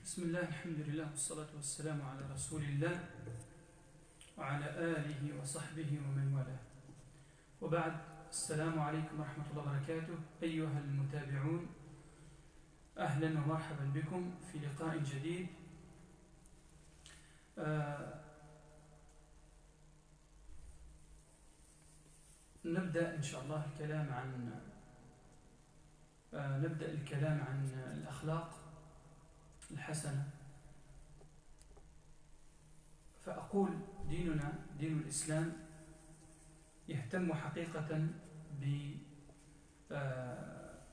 بسم الله الحمد لله والصلاة والسلام على رسول الله وعلى آله وصحبه ومن والاه وبعد. السلام عليكم ورحمة الله وبركاته أيها المتابعون، أهلا ومرحبا بكم في لقاء جديد. نبدأ إن شاء الله الكلام عن الأخلاق الحسنة. فأقول ديننا دين الإسلام يهتم حقيقة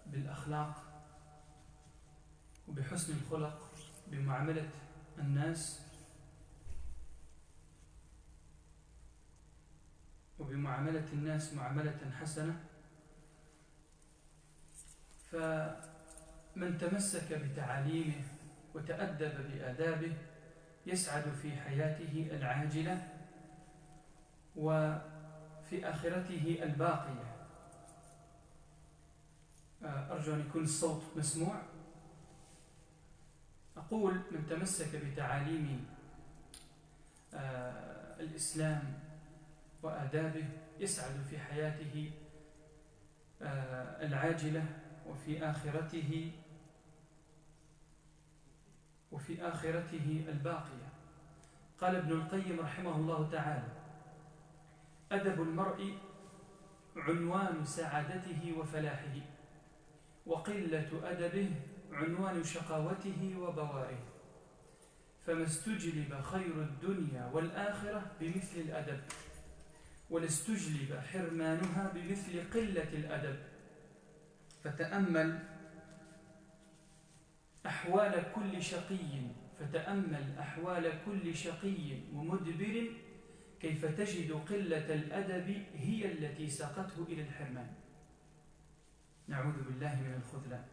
بالأخلاق وبحسن الخلق، بمعاملة الناس معاملة حسنة. فمن تمسك بتعاليمه وتأدب بآدابه يسعد في حياته العاجلة وفي آخرته الباقية. أرجو أن يكون الصوت مسموع. أقول من تمسك بتعاليم الإسلام وآدابه يسعد في حياته العاجلة وفي آخرته الباقية. قال ابن القيم رحمه الله تعالى: أدب المرء عنوان سعادته وفلاحه، وقلة أدبه عنوان شقاوته وبوائه، فما استجلب خير الدنيا والآخرة بمثل الأدب، ولا استجلب حرمانها بمثل قلة الأدب. فتأمل أحوال كل شقي ومدبر كيف تجد قلة الأدب هي التي ساقته إلى الحرمان. نعوذ بالله من الخذلان.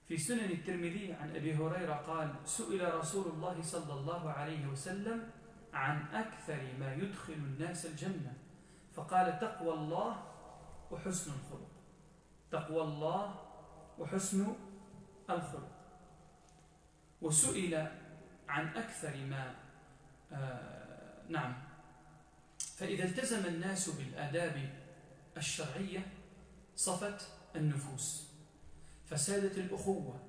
في سنن الترمذي عن أبي هريرة قال: سئل رسول الله صلى الله عليه وسلم عن أكثر ما يدخل الناس الجنة، فقال: تقوى الله وحسن الخلق. تقوى الله وحسن الخلق. وسئل عن أكثر ما فإذا التزم الناس بالآداب الشرعية صفت النفوس، فسادت الأخوة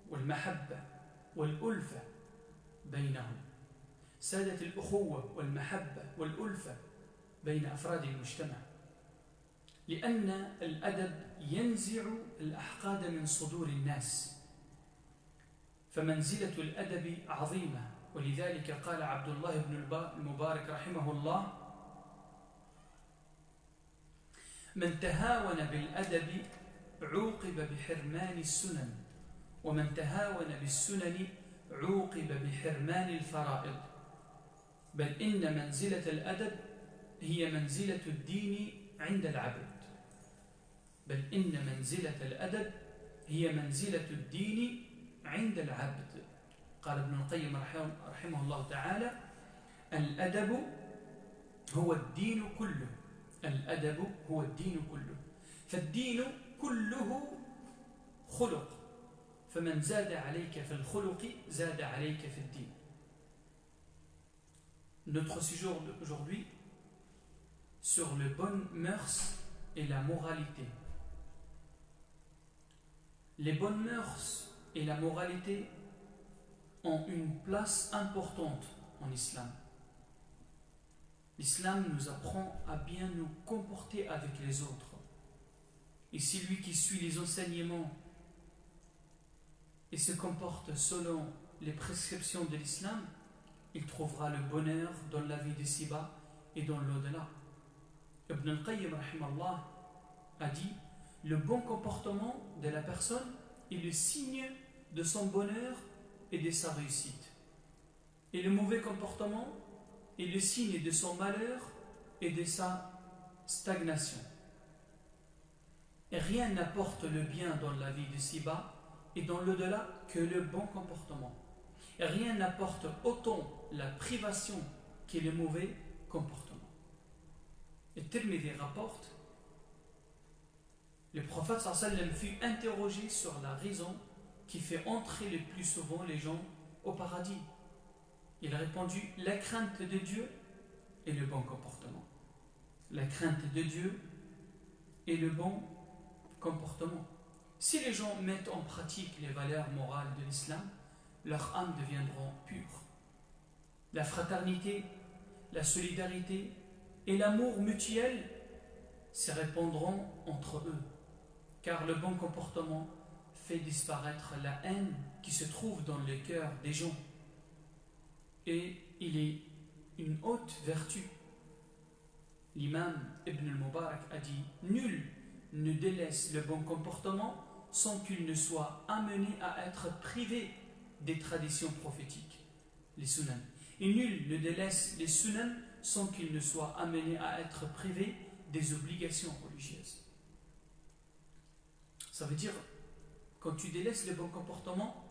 والمحبة والألفة بينهم، سادت الأخوة والمحبة والألفة بين أفراد المجتمع، لأن الأدب ينزع الأحقاد من صدور الناس، فمنزلة الأدب عظيمة. ولذلك قال عبد الله بن المبارك رحمه الله: من تهاون بالأدب عوقب بحرمان السنن، ومن تهاون بالسنن عوقب بحرمان الفرائض. بل إن منزلة الأدب هي منزلة الدين عند العبد. عند العبد. قال ابن القيم رحمه الله تعالى: الأدب هو الدين كله. فالدين كله خلق، فمن زاد عليك في الخلق زاد عليك في الدين. Notre sujet aujourd'hui sur les bonnes mœurs et la moralité. Les bonnes mœurs et la moralité ont une place importante en islam. L'islam nous apprend à bien nous comporter avec les autres. Et celui qui suit les enseignements et se comporte selon les prescriptions de l'islam, il trouvera le bonheur dans la vie d'ici-bas et dans l'au-delà. Ibn al-Qayyim rahimallah a dit: le bon comportement de la personne est le signe de son bonheur et de sa réussite, et le mauvais comportement est le signe de son malheur et de sa stagnation. Et rien n'apporte le bien dans la vie de ci-bas et dans l'au-delà que le bon comportement. Et rien n'apporte autant la privation que le mauvais comportement. Et Tirmidhi rapporte: le prophète sallallahu alayhi wa sallam fut interrogé sur la raison qui fait entrer le plus souvent les gens au paradis? Il a répondu, la crainte de Dieu et le bon comportement. La crainte de Dieu et le bon comportement. Si les gens mettent en pratique les valeurs morales de l'islam, leurs âmes deviendront pures. La fraternité, la solidarité et l'amour mutuel se répandront entre eux, car le bon comportement fait disparaître la haine qui se trouve dans les cœurs des gens. Et il est une haute vertu. L'imam Ibn al-Mubarak a dit, nul ne délaisse le bon comportement sans qu'il ne soit amené à être privé des traditions prophétiques, les sunan. Et nul ne délaisse les sunan sans qu'il ne soit amené à être privé des obligations religieuses. Ça veut dire, quand tu délaisses le bon comportement,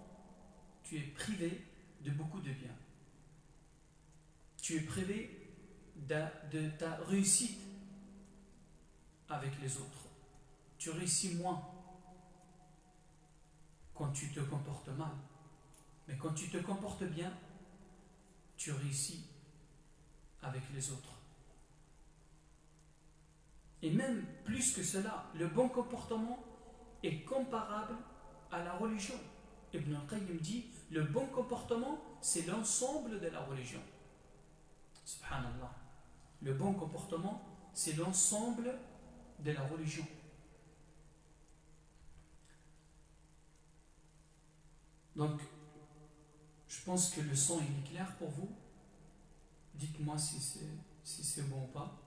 tu es privé de beaucoup de biens. Tu es privé de ta réussite avec les autres. Tu réussis moins quand tu te comportes mal. Mais quand tu te comportes bien, tu réussis avec les autres. Et même plus que cela, le bon comportement est comparable à la religion. Ibn al-Qayyim dit, le bon comportement, c'est l'ensemble de la religion. Subhanallah. Le bon comportement, c'est l'ensemble de la religion. Donc, je pense que le son il est clair pour vous. Dites-moi si c'est bon ou pas.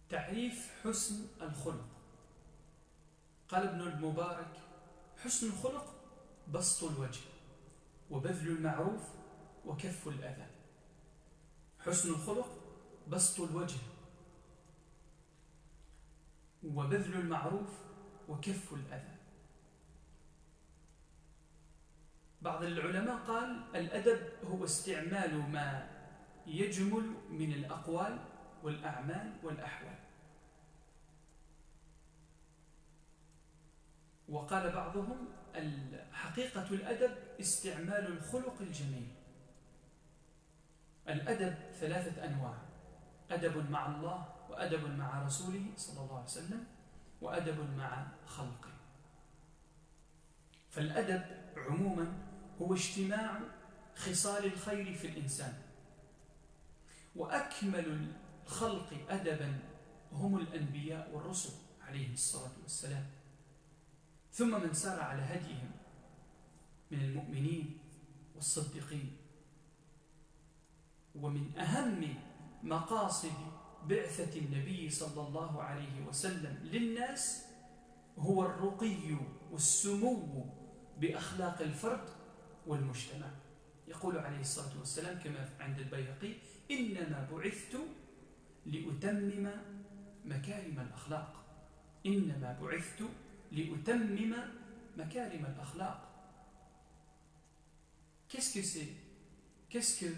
تعريف حسن الخلق. قال ابن المبارك حسن الخلق بسط الوجه وبذل المعروف وكف الأذى. حسن الخلق بسط الوجه وبذل المعروف وكف الأذى. بعض العلماء قال الأدب هو استعمال ما يجمل من الأقوال والأعمال والأحوال. وقال بعضهم حقيقة الأدب استعمال الخلق الجميل. الأدب ثلاثة أنواع: أدب مع الله، وأدب مع رسوله صلى الله عليه وسلم، وأدب مع خلقه. فالأدب عموما هو اجتماع خصال الخير في الإنسان، وأكمل الخلق أدبا هم الأنبياء والرسل عليهم الصلاة والسلام، ثم من سار على هديهم من المؤمنين والصديقين. ومن أهم مقاصد بعثة النبي صلى الله عليه وسلم للناس هو الرقي والسمو بأخلاق الفرد والمجتمع. يقول عليه الصلاة والسلام كما عند البيهقي: إنما بعثت لأتمم مكارم الأخلاق. إنما بعثت لأتمم مكارم الأخلاق. Qu'est-ce que c'est? Qu'est-ce que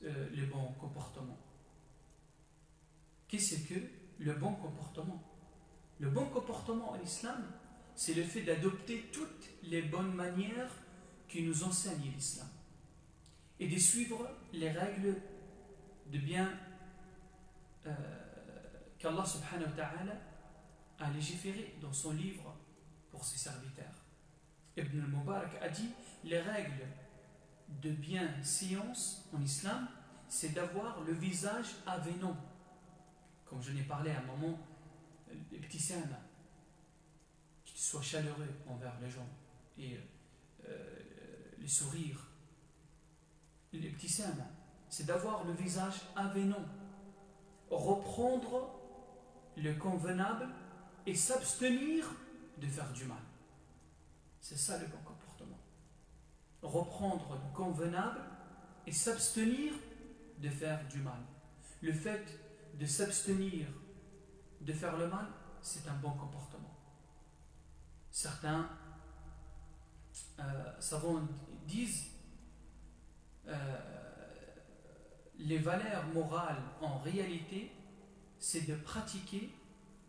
le bon comportement? Qu'est-ce que le bon comportement? Le bon comportement en islam, c'est le fait d'adopter toutes les bonnes manières qui nous enseigne l'islam et de suivre les règles de bien qu'Allah subhanahu wa ta'ala a légiféré dans son livre pour ses serviteurs. Ibn al-Mubarak a dit: les règles de bienséance en islam, c'est d'avoir le visage avenant. Comme je n'ai parlé à un moment, les petits samas, qu'ils soient chaleureux envers les gens et les sourires. Les petits samas, c'est d'avoir le visage avenant, reprendre le convenable et s'abstenir de faire du mal. C'est ça le bon comportement. Reprendre le convenable et s'abstenir de faire du mal. Le fait de s'abstenir de faire le mal, c'est un bon comportement. Certains savants disent les valeurs morales en réalité, c'est de pratiquer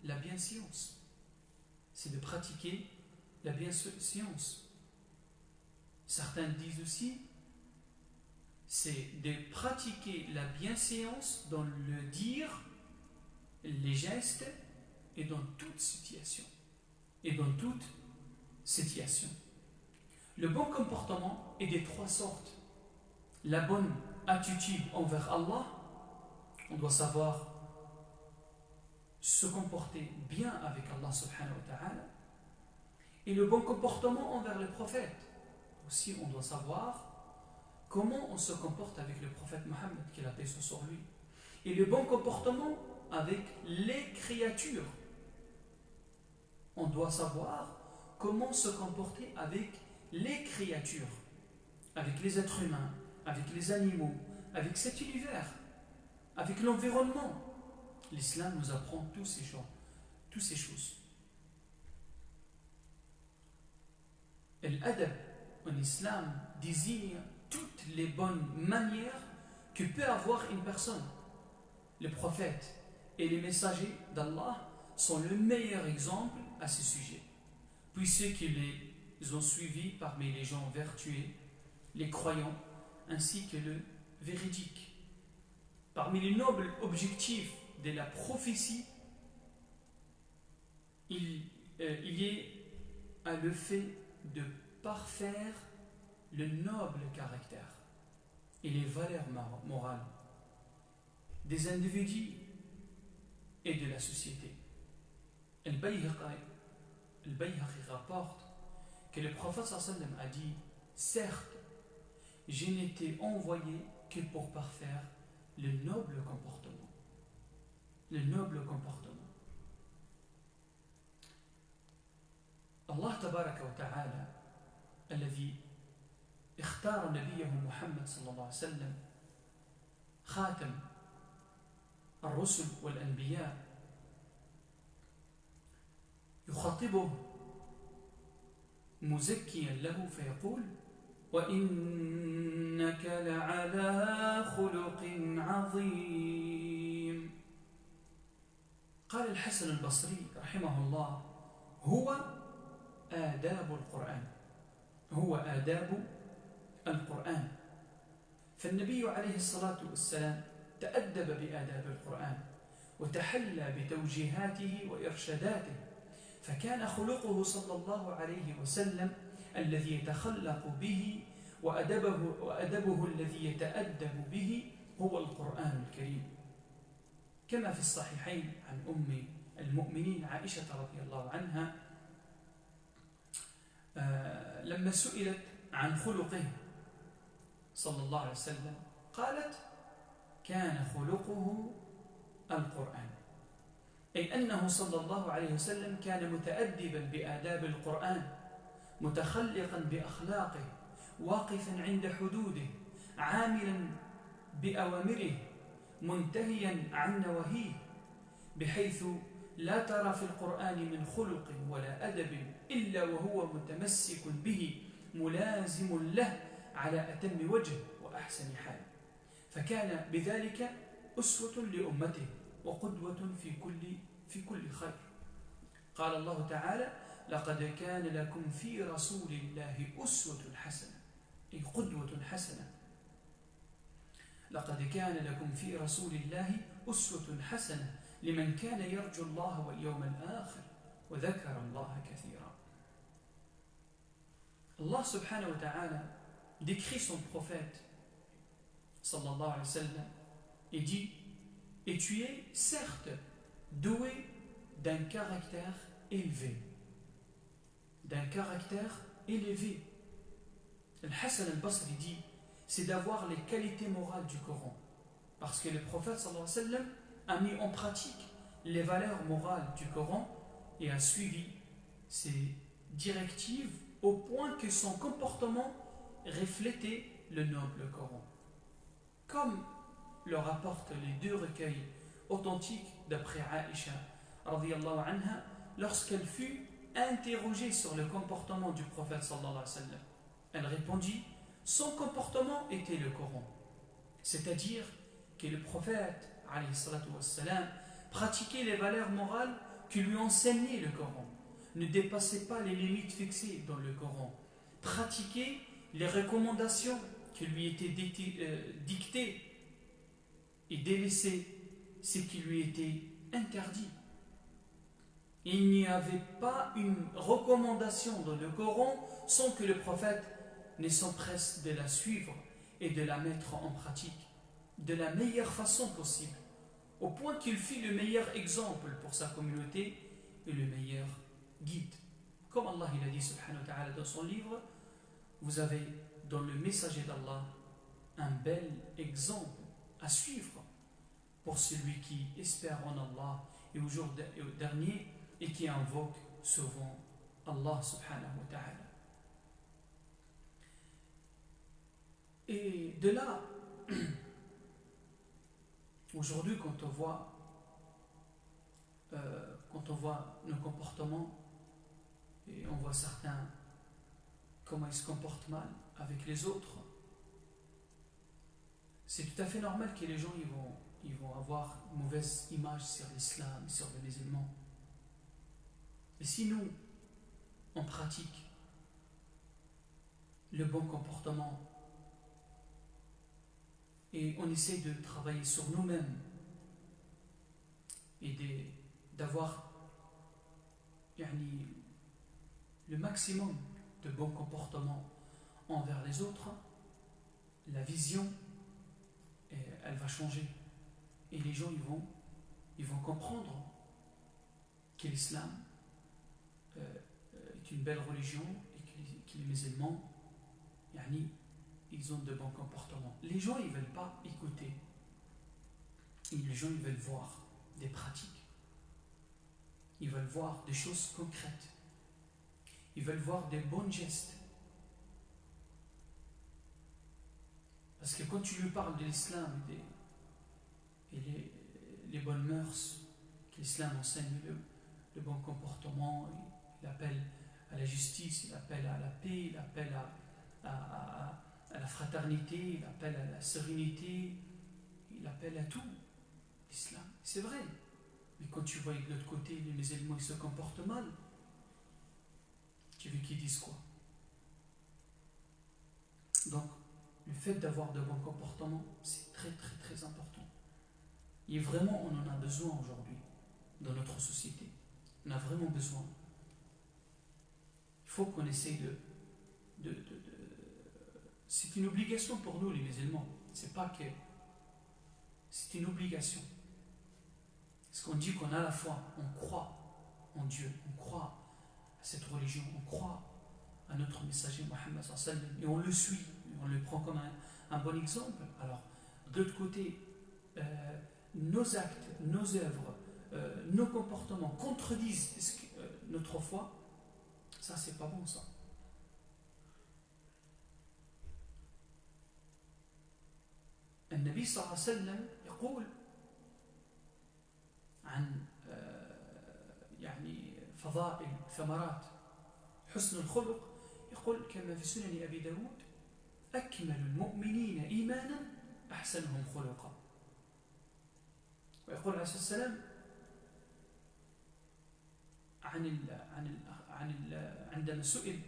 la bienséance. C'est de pratiquer la bienséance. Certains disent aussi, c'est de pratiquer la bienséance dans le dire, les gestes et dans toute situation. Et dans toute situation. Le bon comportement est des trois sortes. La bonne attitude envers Allah, on doit savoir se comporter bien avec Allah subhanahu wa ta'ala. Et le bon comportement envers le prophète. Aussi, on doit savoir comment on se comporte avec le prophète Mohammed, qu'il a paix sur lui. Et le bon comportement avec les créatures. On doit savoir comment se comporter avec les créatures, avec les êtres humains, avec les animaux, avec cet univers, avec l'environnement. L'islam nous apprend toutes ces choses. L'adab en islam désigne toutes les bonnes manières que peut avoir une personne. Les prophètes et les messagers d'Allah sont le meilleur exemple à ce sujet. Puis ceux qui les ont suivis parmi les gens vertueux, les croyants, ainsi que le véridique. Parmi les nobles objectifs de la prophétie, il y a le fait de parfaire le noble caractère et les valeurs morales des individus et de la société. Al-Bayhaqi rapporte que le prophète sallallahu alayhi wa sallam a dit: certes, je n'étais envoyé que pour parfaire le noble comportement. Le noble comportement. Allah tabaraka wa ta'ala الذي اختار نبيه محمد صلى الله عليه وسلم خاتم الرسل والأنبياء يخاطبه مزكيا له فيقول: وإنك لعلى خلق عظيم. قال الحسن البصري رحمه الله: هو آداب القرآن. هو آداب القرآن. فالنبي عليه الصلاة والسلام تأدب بآداب القرآن وتحلى بتوجيهاته وإرشاداته، فكان خلقه صلى الله عليه وسلم الذي يتخلق به وأدبه الذي يتأدب به هو القرآن الكريم، كما في الصحيحين عن أم المؤمنين عائشة رضي الله عنها لما سئلت عن خلقه صلى الله عليه وسلم قالت: كان خلقه القرآن، أي أنه صلى الله عليه وسلم كان متأدبا بآداب القرآن، متخلقا بأخلاقه، واقفا عند حدوده، عاملا بأوامره، منتهيا عن نواهيه، بحيث لا ترى في القرآن من خلق ولا أدب إلا وهو متمسك به ملازم له على أتم وجه وأحسن حال، فكان بذلك أسوة لأمته وقدوة في كل خير. قال الله تعالى: لقد كان لكم في رسول الله أسوة حسنة، أي قدوة حسنة. لقد كان لكم في رسول الله أسوة حسنة لمن كان يرجو الله واليوم الآخر وذكر الله كثيرا. Allah subhanahu wa ta'ala décrit son prophète sallallahu alayhi wa sallam et dit: et tu es certes doué d'un caractère élevé. D'un caractère élevé. Al-Hassan al-Basri dit: c'est d'avoir les qualités morales du Coran. Parce que le prophète sallallahu alayhi wa sallam a mis en pratique les valeurs morales du Coran et a suivi ses directives au point que son comportement reflétait le noble Coran. Comme le rapportent les deux recueils authentiques d'après Aïcha radhiyallahu anha, lorsqu'elle fut interrogée sur le comportement du prophète sallallahu alayhi wa sallam, elle répondit: son comportement était le Coran, c'est-à-dire que le prophète alayhi salatu wassalam, pratiquait les valeurs morales que lui enseignait le Coran, ne dépassait pas les limites fixées dans le Coran, pratiquait les recommandations qui lui étaient dictées et délaissait ce qui lui était interdit. Il n'y avait pas une recommandation dans le Coran sans que le prophète ne s'empresse de la suivre et de la mettre en pratique de la meilleure façon possible, au point qu'il fit le meilleur exemple pour sa communauté et le meilleur guide. Comme Allah il a dit subhanahu wa ta'ala dans son livre, vous avez dans le messager d'Allah un bel exemple à suivre pour celui qui espère en Allah et au jour dernier et qui invoque souvent Allah subhanahu wa ta'ala. Et de là, aujourd'hui quand on voit nos comportements et on voit certains comment ils se comportent mal avec les autres, c'est tout à fait normal que les gens ils vont avoir une mauvaise image sur l'islam, sur les musulmans. Et si nous, on pratique le bon comportement et on essaie de travailler sur nous-mêmes et d'avoir le maximum de bons comportements envers les autres, la vision elle va changer et les gens ils vont comprendre que l'islam est une belle religion et que les musulmans ils ont de bons comportements. Les gens ils ne veulent pas écouter, les gens ils veulent voir des pratiques, ils veulent voir des choses concrètes, ils veulent voir des bons gestes. Parce que quand tu lui parles de l'islam et les bonnes mœurs que l'islam enseigne, le bon comportement, il appelle à la justice, il appelle à la paix, il appelle à la fraternité, il appelle à la sérénité, il appelle à tout, l'islam. C'est vrai. Mais quand tu vois de l'autre côté les musulmans ils se comportent mal, tu veux qu'ils disent quoi? Donc, le fait d'avoir de bons comportements, c'est très très très important. Et vraiment, on en a besoin aujourd'hui dans notre société. On a vraiment besoin. Il faut qu'on essaye c'est une obligation pour nous les musulmans. C'est pas que c'est une obligation. Parce qu'on dit qu'on a la foi, on croit en Dieu, on croit à cette religion, on croit à notre messager Mohammed sallallahu alayhi wa sallam, et on le suit, on le prend comme un bon exemple. Alors, de l'autre côté, nos actes, nos œuvres, nos comportements contredisent notre foi, ça c'est pas bon ça. النبي صلى الله عليه وسلم يقول عن فضائل ثمرات حسن الخلق، يقول كما في سنن أبي داود أكمل المؤمنين إيمانا أحسنهم خلقا. ويقول عليه الصلاة والسلام عندما سئل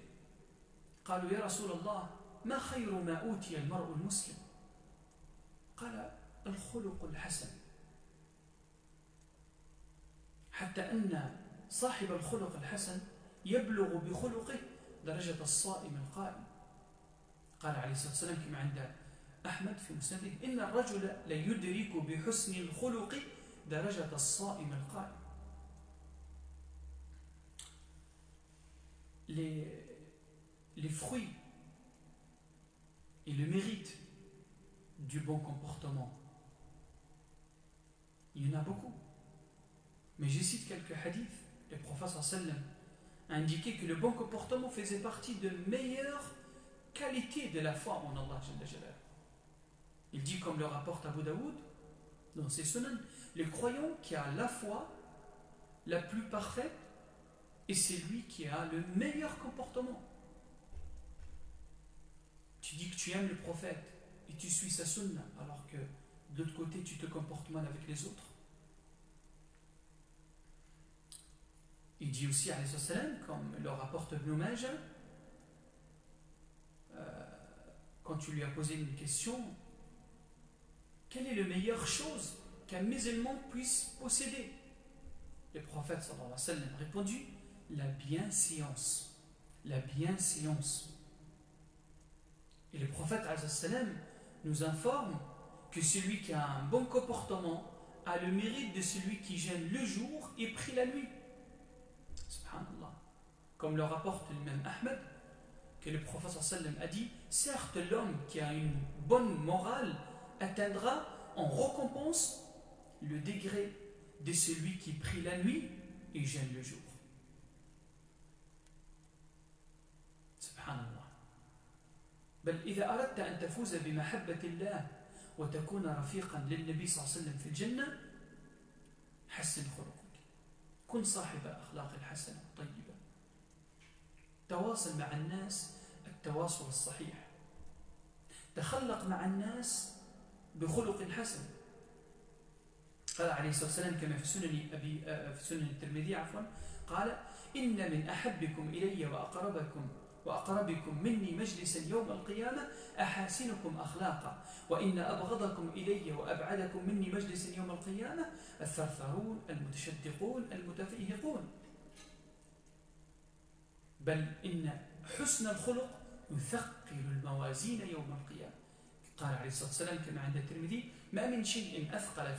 قالوا يا رسول الله ما خير ما أوتي المرء المسلم؟ قال الخلق الحسن، حتى أن صاحب الخلق الحسن يبلغ بخلقه درجة الصائم القائم. قال عليه الصلاة والسلام كما عند أحمد في مسنده إن الرجل ليدرك بحسن الخلق درجة الصائم القائم. Les fruits et le mérite du bon comportement, il y en a beaucoup. Mais je cite quelques hadiths. Le prophète sallam a indiqué que le bon comportement faisait partie de meilleures qualités de la foi en Allah. Il dit, comme le rapporte Abu Daoud dans ses sunan, le croyant qui a la foi la plus parfaite, et c'est lui qui a le meilleur comportement. Tu dis que tu aimes le prophète et tu suis sa sunna, alors que de l'autre côté tu te comportes mal avec les autres. Il dit aussi, alayhi salam, comme le rapporte Ibn Majah, quand tu lui as posé une question, quelle est la meilleure chose qu'un musulman puisse posséder? Le prophète sallallahu alayhi wa sallam a répondu, la bienséance. La bienséance. Et le prophète alayhi salam nous informe que celui qui a un bon comportement a le mérite de celui qui jeûne le jour et prie la nuit. Subhanallah. Comme le rapporte l'imam Ahmed, que le prophète sallam a dit, certes l'homme qui a une bonne morale atteindra en récompense le degré de celui qui prie la nuit et jeûne le jour. Subhanallah. بل إذا أردت أن تفوز بمحبة الله وتكون رفيقا للنبي صلى الله عليه وسلم في الجنة حسن خلقك كن صاحب أخلاق الحسنة الطيبة تواصل مع الناس التواصل الصحيح تخلق مع الناس بخلق حسن قال عليه الصلاة والسلام كما في سنن الترمذي قال إن من أحبكم إلي وأقربكم مني مجلسا يوم القيامة أحاسنكم أخلاقا وإن أبغضكم إلي وأبعدكم مني مجلسا يوم القيامة الثرثرون المتشدقون المتفيهقون بل إن حسن الخلق يثقل الموازين يوم القيامة قال عليه الصلاة والسلام كما عند الترمذي ما من شيء أثقل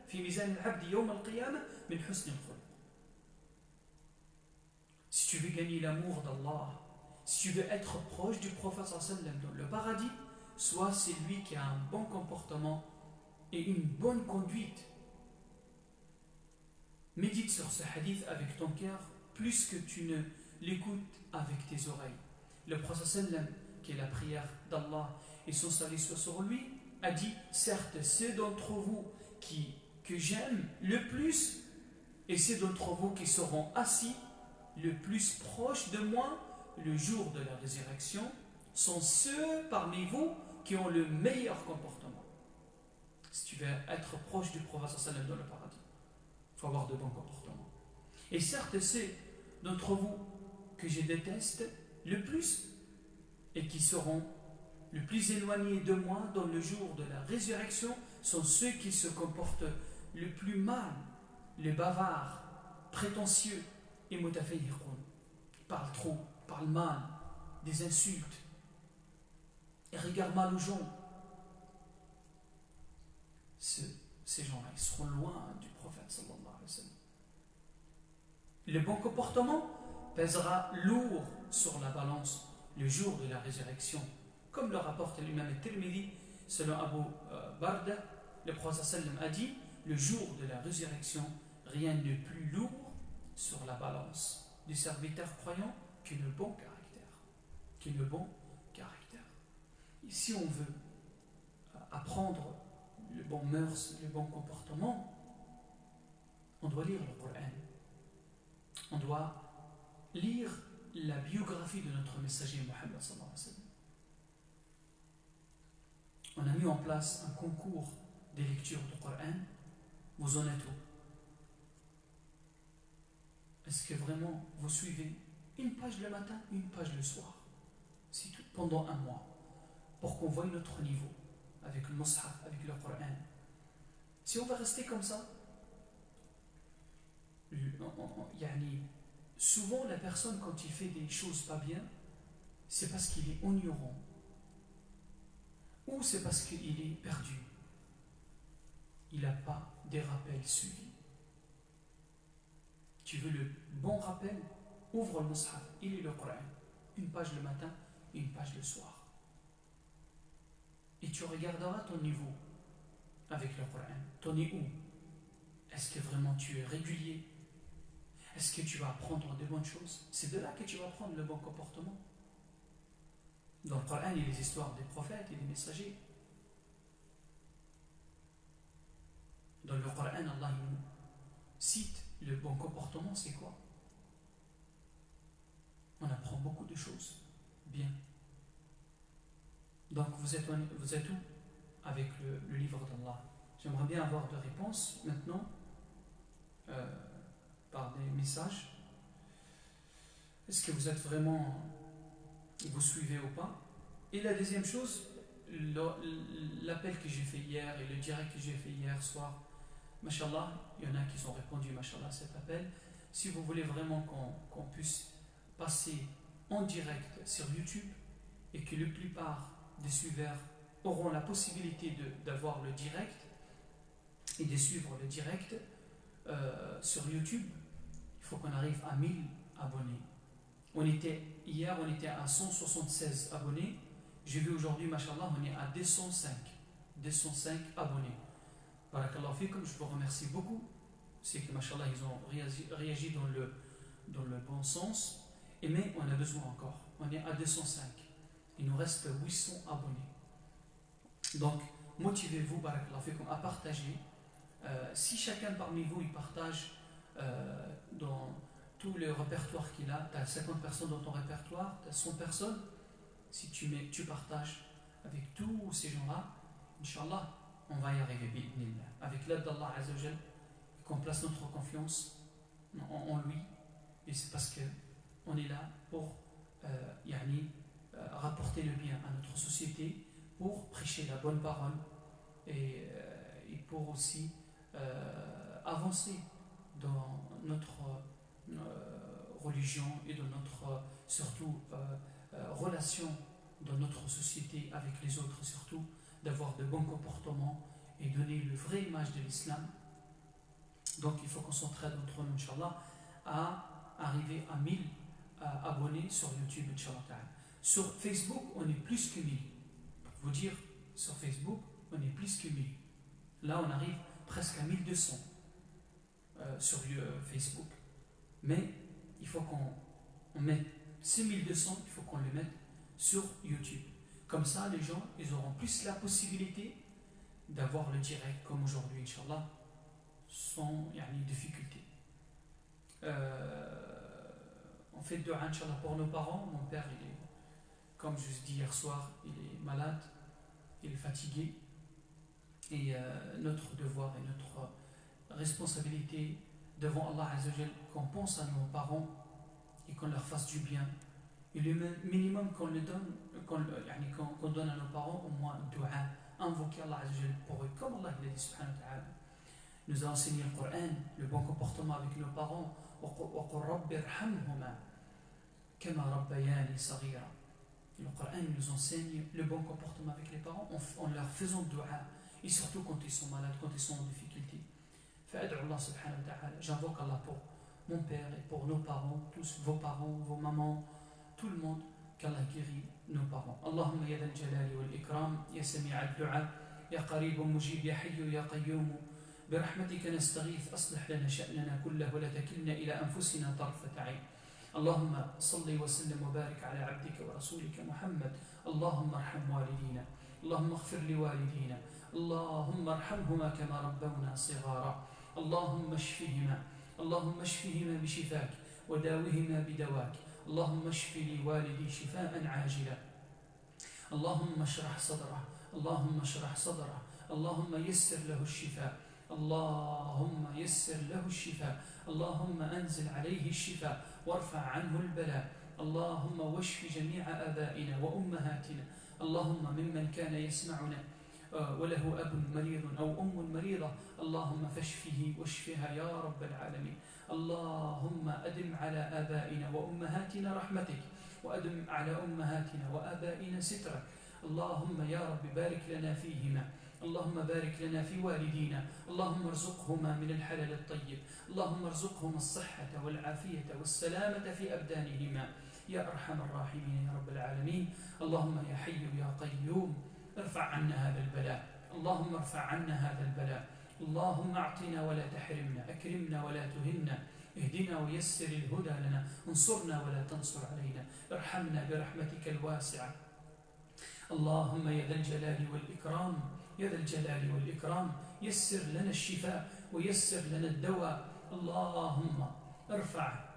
في ميزان العبد يوم القيامة من حسن الخلق. Si tu veux gagner l'amour d'Allah, si tu veux être proche du prophète sallam dans le paradis, sois celui qui a un bon comportement et une bonne conduite. Médite sur ce hadith avec ton cœur plus que tu ne l'écoutes avec tes oreilles. Le prophète sallam, qui est la prière d'Allah et son salut soit sur lui, a dit, certes, ceux d'entre vous que j'aime le plus et ceux d'entre vous qui seront assis le plus proches de moi le jour de la résurrection sont ceux parmi vous qui ont le meilleur comportement. Si tu veux être proche du prophète sallam dans le paradis, il faut avoir de bons comportements. Et certes, ceux d'entre vous que je déteste le plus et qui seront le plus éloignés de moi dans le jour de la résurrection sont ceux qui se comportent le plus mal, les bavards, prétentieux et mutafayyiqun. Ils parlent trop, parlent mal, des insultes, et regardent mal aux gens. Ces gens-là, ils seront loin du prophète sallallahu alayhi wa sallam. Le bon comportement pèsera lourd sur la balance le jour de la résurrection. Comme le rapporte l'imam al-Tirmidhi, selon Abu Barda, le prophète sallam a dit, le jour de la résurrection, rien n'est plus lourd sur la balance du serviteur croyant que le bon caractère. Et si on veut apprendre le bon mœurs, le bon comportement, on doit lire le Coran. On doit lire la biographie de notre messager Mohammed sallallahu alayhi wa sallam. On a mis en place un concours de lecture du Coran. Vous en êtes où? Est-ce que vraiment vous suivez une page le matin, une page le soir? C'est tout, pendant un mois, pour qu'on voie notre niveau avec le Mus'haf, avec le Coran. Si on va rester comme ça, souvent la personne quand il fait des choses pas bien, c'est parce qu'il est ignorant ou c'est parce qu'il est perdu. Il n'a pas des rappels suivis. Tu veux le bon rappel? Ouvre le Mus'haf, il lit le Coran. Une page le matin, une page le soir. Et tu regarderas ton niveau avec le Coran. T'en es où? Est-ce que vraiment tu es régulier? Est-ce que tu vas apprendre de bonnes choses? C'est de là que tu vas apprendre le bon comportement. Dans le Coran, il y a les histoires des prophètes et des messagers. Dans le Coran, Allah nous cite le bon comportement, c'est quoi? On apprend beaucoup de choses. Bien. Donc vous êtes où? avec le livre d'Allah. J'aimerais bien avoir de réponses maintenant par des messages. Est-ce que vous êtes vraiment, vous suivez ou pas? Et la deuxième chose, l'appel que j'ai fait hier et le direct que j'ai fait hier soir, Mashallah, il y en a qui ont répondu Mashallah à cet appel. Si vous voulez vraiment qu'on puisse passer en direct sur YouTube et que la plupart des suiveurs auront la possibilité d'avoir le direct et de suivre le direct sur YouTube, il faut qu'on arrive à 1000 abonnés. Hier, on était à 176 abonnés. J'ai vu aujourd'hui, Mashallah, on est à 205 abonnés. Barakallahu fikum, je vous remercie beaucoup. C'est que, Mashallah, ils ont réagi dans le bon sens. Mais on a besoin encore. On est à 205. Il nous reste 800 abonnés. Donc, motivez-vous, barakallahu fikum, à partager. Si chacun parmi vous, il partage dans tout le répertoire qu'il a, tu as 50 personnes dans ton répertoire, tu as 100 personnes, si tu partages avec tous ces gens-là, Inch'Allah, on va y arriver, bi'idnillah. Avec l'aide d'Allah Azzawajal, qu'on place notre confiance en lui, et c'est parce qu'on est là pour rapporter le bien à notre société, pour prêcher la bonne parole, et pour aussi avancer dans notre religion et dans notre surtout relation dans notre société avec les autres, surtout d'avoir de bons comportements et donner une vraie image de l'islam. Donc il faut qu'on s'entraide entre nous, Inch'Allah, à arriver à 1000 abonnés sur YouTube, Inch'Allah. Sur Facebook, on est plus que 1000. Pour vous dire, sur Facebook, on est plus que 1000. Là, on arrive presque à 1200 sur Facebook. Mais il faut qu'on mette ces 1200, il faut qu'on les mette sur YouTube. Comme ça, les gens, ils auront plus la possibilité d'avoir le direct comme aujourd'hui, Inch'Allah, sans difficulté. On fait dua, Inch'Allah, pour nos parents. Mon père, il est, comme je vous dis hier soir, il est malade, il est fatigué. Et notre devoir et notre responsabilité devant Allah Azzawajal, qu'on pense à nos parents et qu'on leur fasse du bien. Et le minimum qu'on donne à nos parents, au moins dua, invoquer Allah Azzawajal pour eux, comme Allah l'a dit subhanahu wa ta'ala. Nous a enseigné le Coran, le bon comportement avec nos parents. Le Coran nous enseigne le bon comportement avec les parents en leur faisant dua, et surtout quand ils sont malades, quand ils sont en difficulté. Allah subhanahu wa ta'ala, j'invoque Allah pour mon père et pour nos parents, tous vos parents, vos mamans, tout le monde, qu'Allah guérit nos parents. Allahumma ya dal jalali wal ikram, ya sami'a ad-du'a, ya qarib mujib, ya hayyu ya qayyum, برحمتك نستغيث أصلح لنا شأننا كله ولا تكلنا إلى أنفسنا طرفة عين. اللهم صل وسلم وبارك على عبدك ورسولك محمد. اللهم ارحم والدينا، اللهم اغفر لوالدينا، اللهم ارحمهما كما ربونا صغارا. اللهم اشفهما بشفاك وداوهما بدواك. اللهم اشف لوالدي شفاء عاجلا. اللهم اشرح صدره، اللهم يسر له الشفاء، اللهم يسر له الشفاء، اللهم أنزل عليه الشفاء وارفع عنه البلاء. اللهم واشف جميع آبائنا وأمهاتنا. اللهم ممن كان يسمعنا وله أب مريض أو أم مريضة، اللهم فاشفه واشفها يا رب العالمين. اللهم أدم على آبائنا وأمهاتنا رحمتك، وأدم على أمهاتنا وآبائنا سترك. اللهم يا رب بارك لنا فيهما، اللهم بارك لنا في والدينا، اللهم ارزقهما من الحلال الطيب، اللهم ارزقهما الصحة والعافية والسلامة في أبدانهما يا أرحم الراحمين يا رب العالمين. اللهم يا حي يا قيوم ارفع عنا هذا البلاء، اللهم ارفع عنا هذا البلاء. اللهم اعطنا ولا تحرمنا، اكرمنا ولا تهنا، اهدنا ويسر الهدى لنا، انصرنا ولا تنصر علينا، ارحمنا برحمتك الواسعة. اللهم يا ذا الجلال والإكرام، يا ذا الجلال والإكرام، يسر لنا الشفاء ويسر لنا الدواء. اللهم ارفع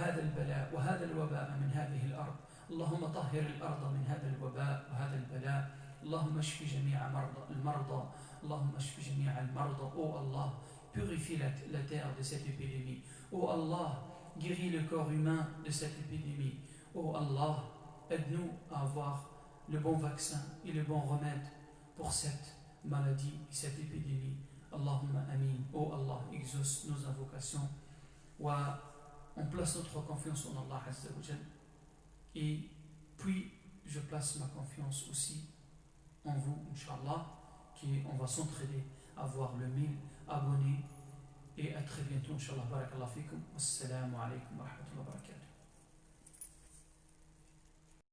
هذا البلاء وهذا الوباء من هذه الأرض. اللهم طهر الأرض من هذا الوباء وهذا البلاء. Allahumma shfi jami'a al-marda, Allahumma shfi jami'a al-marda. Oh Allah, purifie la terre de cette épidémie. Oh Allah, guéris le corps humain de cette épidémie. Oh Allah, aide-nous à avoir le bon vaccin et le bon remède pour cette maladie et cette épidémie. Allahumma amin. Oh Allah, exauce nos invocations. On place notre confiance en Allah Azza wa Jal. Et puis, je place ma confiance aussi en vous, Inch'Allah, qu'on va s'entraider à avoir le 1000 abonnés. Et à très bientôt, Inch'Allah. Barakallahu fikum. Wassalamu alaikum wa rahmatullahi wa barakatuh.